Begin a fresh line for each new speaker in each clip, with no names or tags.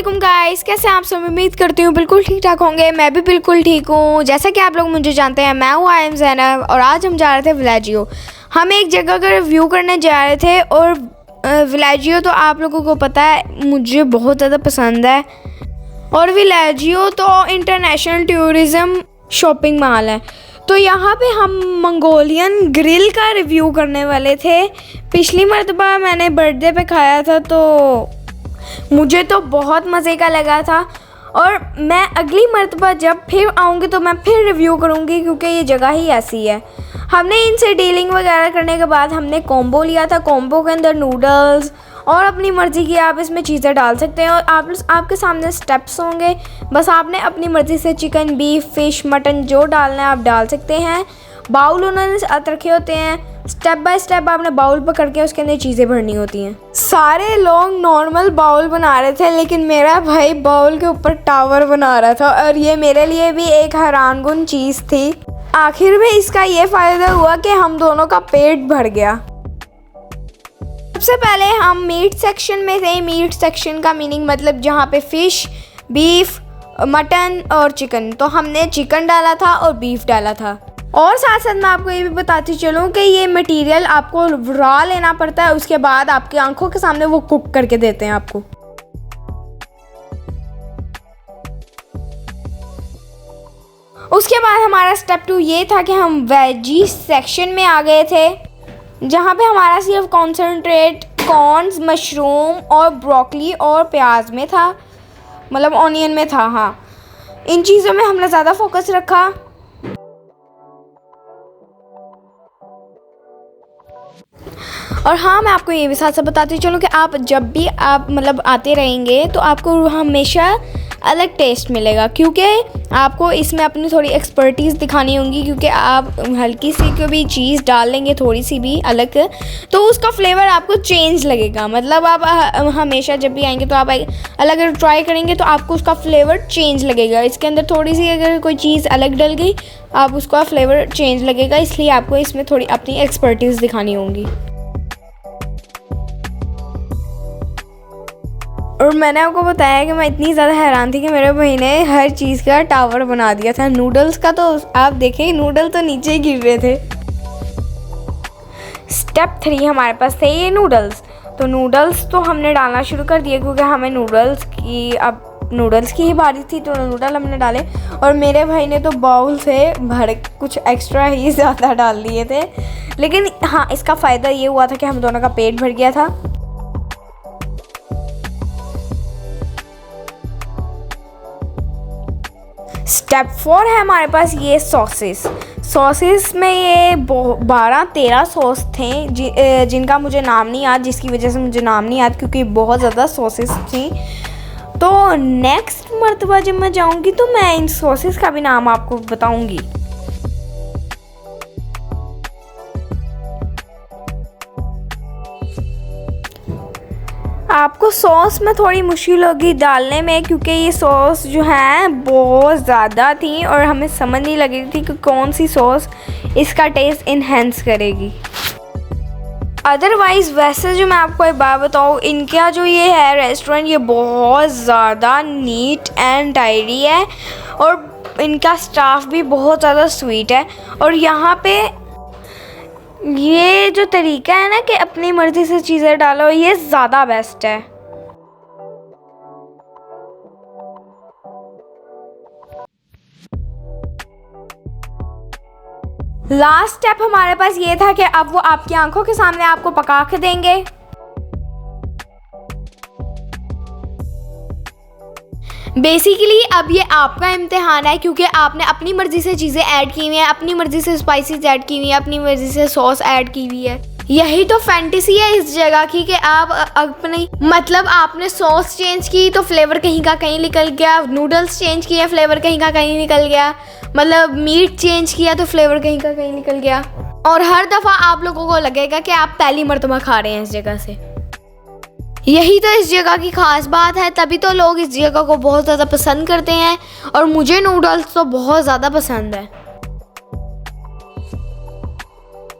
वालेकुम गाइस, कैसे आप सब? उम्मीद करती हूँ बिल्कुल ठीक ठाक होंगे। मैं भी बिल्कुल ठीक हूँ। जैसा कि आप लोग मुझे जानते हैं, मैं हूँ आई एम ज़ैनब और आज हम जा रहे थे विलेजियो। हम एक जगह का रिव्यू करने जा रहे थे और विलेजियो तो आप लोगों को पता है मुझे बहुत ज़्यादा पसंद है। और विलेजियो तो इंटरनेशनल टूरिज़म शॉपिंग मॉल है। तो यहाँ पे हम मंगोलियन ग्रिल का रिव्यू करने वाले थे। पिछली मर्तबा मैंने बर्थडे पे खाया था तो मुझे तो बहुत मज़े का लगा था और मैं अगली मर्तबा जब फिर आऊँगी तो मैं फिर रिव्यू करूँगी क्योंकि ये जगह ही ऐसी है। हमने इनसे डीलिंग वगैरह करने के बाद हमने कॉम्बो लिया था। कॉम्बो के अंदर नूडल्स और अपनी मर्ज़ी की आप इसमें चीज़ें डाल सकते हैं और आपके सामने स्टेप्स होंगे। बस आपने अपनी मर्ज़ी से चिकन, बीफ, फ़िश, मटन जो डालना है आप डाल सकते हैं। बाउल उन्होंने साथ रखे होते हैं। स्टेप बाय स्टेप आपने बाउल पकड़ के उसके अंदर चीज़ें भरनी होती हैं। सारे लोग नॉर्मल बाउल बना रहे थे लेकिन मेरा भाई बाउल के ऊपर टावर बना रहा था और ये मेरे लिए भी एक हैरानकुन चीज़ थी। आखिर में इसका ये फ़ायदा हुआ कि हम दोनों का पेट भर गया। सबसे पहले हम मीट सेक्शन में थे। मीट सेक्शन का मीनिंग मतलब जहाँ पे फ़िश, बीफ, मटन और चिकन। तो हमने चिकन डाला था और बीफ डाला था। और साथ साथ मैं आपको ये भी बताती चलूँ कि ये मटेरियल आपको रॉ लेना पड़ता है, उसके बाद आपकी आंखों के सामने वो कुक करके देते हैं आपको। उसके बाद हमारा स्टेप 2 ये था कि हम वेजी सेक्शन में आ गए थे जहाँ पे हमारा सिर्फ कॉन्सेंट्रेट कॉर्न्स, मशरूम और ब्रोकली और प्याज में था, मतलब ऑनियन में था। हाँ, इन चीज़ों में हमने ज़्यादा फोकस रखा। और हाँ, मैं आपको ये भी साथ साथ बताती चलूँ कि आप जब भी आप मतलब आते रहेंगे तो आपको हमेशा अलग टेस्ट मिलेगा क्योंकि आपको इसमें अपनी थोड़ी एक्सपर्टीज़ दिखानी होगी क्योंकि आप हल्की सी कोई भी चीज़ डाल लेंगे थोड़ी सी भी अलग तो उसका फ्लेवर आपको चेंज लगेगा। मतलब आप हमेशा जब भी आएंगे तो आप अलग अगर ट्राई करेंगे तो आपको उसका फ्लेवर चेंज लगेगा। इसके अंदर थोड़ी सी अगर कोई चीज़ अलग डल गई आप उसका फ्लेवर चेंज लगेगा, इसलिए आपको इसमें थोड़ी अपनी एक्सपर्टीज़ दिखानी होगी। और मैंने आपको बताया कि मैं इतनी ज़्यादा हैरान थी कि मेरे भाई ने हर चीज़ का टावर बना दिया था। नूडल्स का तो आप देखें, नूडल तो नीचे ही गिर रहे थे। स्टेप 3 हमारे पास थे ये नूडल्स। तो नूडल्स तो हमने डालना शुरू कर दिया क्योंकि हमें नूडल्स की ही बारी थी तो नूडल हमने डाले और मेरे भाई ने तो बाउल से भर कुछ एक्स्ट्रा ही ज़्यादा डाल दिए थे। लेकिन हाँ, इसका फ़ायदा ये हुआ था कि हम दोनों का पेट भर गया था। स्टेप 4 है हमारे पास ये सॉसेस में ये 12-13 सॉस थे जिनका मुझे नाम नहीं याद, जिसकी वजह से मुझे नाम नहीं याद क्योंकि बहुत ज़्यादा सॉसेस थी। तो नेक्स्ट मर्तबा जब मैं जाऊंगी तो मैं इन सॉसेस का भी नाम आपको बताऊंगी। आपको सॉस में थोड़ी मुश्किल होगी डालने में क्योंकि ये सॉस जो है बहुत ज़्यादा थी और हमें समझ नहीं लग रही थी कि कौन सी सॉस इसका टेस्ट इन्हेंस करेगी। अदरवाइज़ वैसे जो मैं आपको एक बात बताऊँ, इनका जो ये है रेस्टोरेंट ये बहुत ज़्यादा नीट एंड टाइडी है और इनका स्टाफ भी बहुत ज़्यादा स्वीट है। और यहाँ पे ये जो तरीका है ना कि अपनी मर्ज़ी से चीज़ें डालो, ये ज़्यादा बेस्ट है। लास्ट स्टेप हमारे पास ये था कि अब वो आपकी आंखों के सामने आपको पका के देंगे। बेसिकली अब ये आपका इम्तिहान है क्योंकि आपने अपनी मर्ज़ी से चीज़ें ऐड की हुई हैं, अपनी मर्ज़ी से स्पाइसेस ऐड की हुई हैं, अपनी मर्ज़ी से सॉस ऐड की हुई है। यही तो फैंटेसी है इस जगह की कि आप अपनी मतलब आपने सॉस चेंज की तो फ्लेवर कहीं का कहीं निकल गया, नूडल्स चेंज किया फ्लेवर कहीं का कहीं निकल गया, मतलब मीट चेंज किया तो फ्लेवर कहीं का कहीं निकल गया। और हर दफ़ा आप लोगों को लगेगा कि आप पहली मर्तबा खा रहे हैं इस जगह से। यही तो इस जगह की ख़ास बात है, तभी तो लोग इस जगह को बहुत ज़्यादा पसंद करते हैं और मुझे नूडल्स तो बहुत ज़्यादा पसंद है।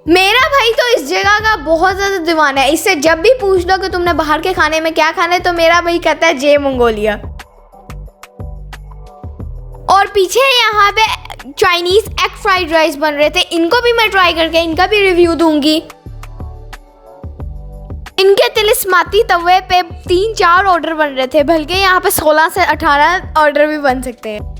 मेरा भाई तो इस जगह का बहुत ज़्यादा दीवाना है। इससे जब भी पूछ लो कि तुमने बाहर के खाने में क्या खाना है तो मेरा भाई कहता है जे मंगोलिया। पीछे यहाँ पे चाइनीज़ एग फ्राइड राइस बन रहे थे, इनको भी मैं ट्राई करके इनका भी रिव्यू दूंगी। इनके तिलिस्माती तवे पे 3-4 ऑर्डर बन रहे थे, बल्कि यहाँ पे 16 से 18 ऑर्डर भी बन सकते हैं।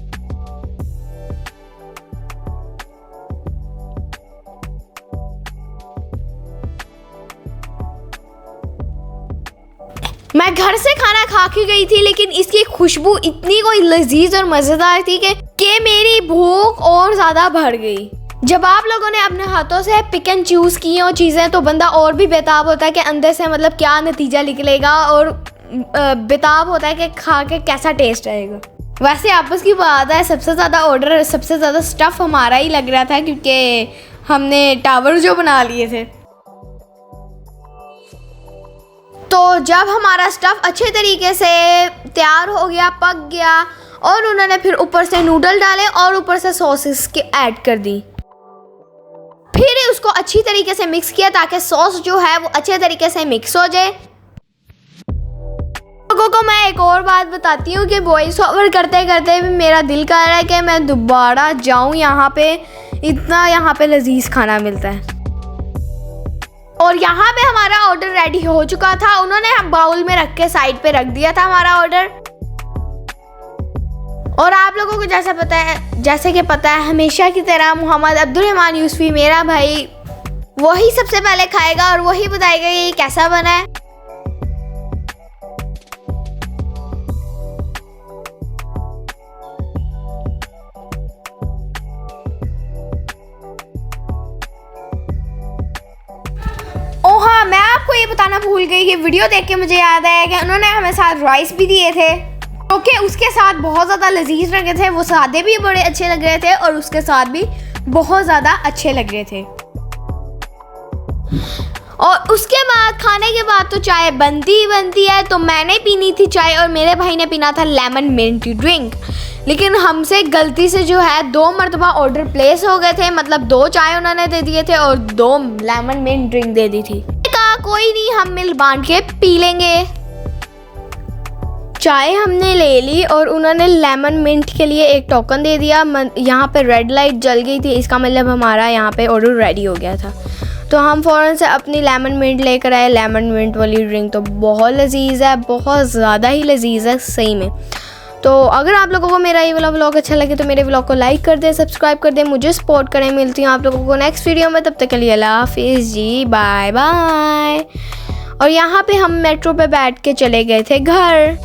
मैं घर से खाना खा के गई थी, लेकिन इसकी खुशबू इतनी कोई लजीज और मज़ेदार थी कि मेरी भूख और ज़्यादा बढ़ गई। जब आप लोगों ने अपने हाथों से पिक एंड चूज़ की हो चीज़ें, तो बंदा और भी बेताब होता है कि अंदर से मतलब क्या नतीजा निकलेगा, और बेताब होता है कि खा के कैसा टेस्ट आएगा। वैसे आपस की बात है, सबसे ज़्यादा ऑर्डर, सबसे ज़्यादा स्टफ़ हमारा ही लग रहा था, क्योंकि हमने टावर जो बना लिए थे। तो जब हमारा स्टफ़ अच्छे तरीके से तैयार हो गया, पक गया, और उन्होंने फिर ऊपर से नूडल डाले और ऊपर से सॉसेस के ऐड कर दी। फिर उसको अच्छी तरीके से मिक्स किया ताकि सॉस जो है वो अच्छे तरीके से मिक्स हो जाए। लोगों को मैं एक और बात बताती हूँ कि वॉइस ओवर करते करते भी मेरा दिल कर रहा है कि मैं दोबारा जाऊँ यहाँ पे, इतना यहाँ पे लजीज खाना मिलता है। और यहाँ पे हमारा ऑर्डर रेडी हो चुका था, उन्होंने हम बाउल में रख के साइड पे रख दिया था हमारा ऑर्डर। और आप लोगों को जैसे कि पता है हमेशा की तरह मोहम्मद अब्दुल रहमान यूसुफी मेरा भाई वही सबसे पहले खाएगा और वही बताएगा ये कैसा बना है। ओह हाँ, मैं आपको ये बताना भूल गई कि वीडियो देख के मुझे याद आया कि उन्होंने हमें साथ राइस भी दिए थे, क्योंकि उसके साथ बहुत ज़्यादा लजीज लग रहे थे। वो सादे भी बड़े अच्छे लग रहे थे और उसके साथ भी बहुत ज़्यादा अच्छे लग रहे थे। और उसके बाद खाने के बाद तो चाय बनती ही बनती है, तो मैंने पीनी थी चाय और मेरे भाई ने पीना था लेमन मिंट ड्रिंक। लेकिन हमसे गलती से जो है 2 मरतबा ऑर्डर प्लेस हो गए थे, मतलब 2 चाय उन्होंने दे दिए थे और 2 लेमन मिंट ड्रिंक दे दी थी। कहा कोई नहीं, हम मिल बांट के पी लेंगे। चाय हमने ले ली और उन्होंने लेमन मिंट के लिए एक टोकन दे दिया। यहाँ पे रेड लाइट जल गई थी, इसका मतलब हमारा यहाँ पे ऑर्डर रेडी हो गया था। तो हम फ़ौरन से अपनी लेमन मिंट लेकर आए। लेमन मिंट वाली ड्रिंक तो बहुत लजीज है, बहुत ज़्यादा ही लजीज है सही में। तो अगर आप लोगों को मेरा ये वाला व्लॉग अच्छा लगे तो मेरे व्लॉग को लाइक कर दें, सब्सक्राइब कर दें, मुझे सपोर्ट करें। मिलती हूँ आप लोगों को नेक्स्ट वीडियो में, तब तक के लिए अल्लाह हाफिज़ जी, बाय बाय। और यहाँ पे हम मेट्रो पे बैठ के चले गए थे घर।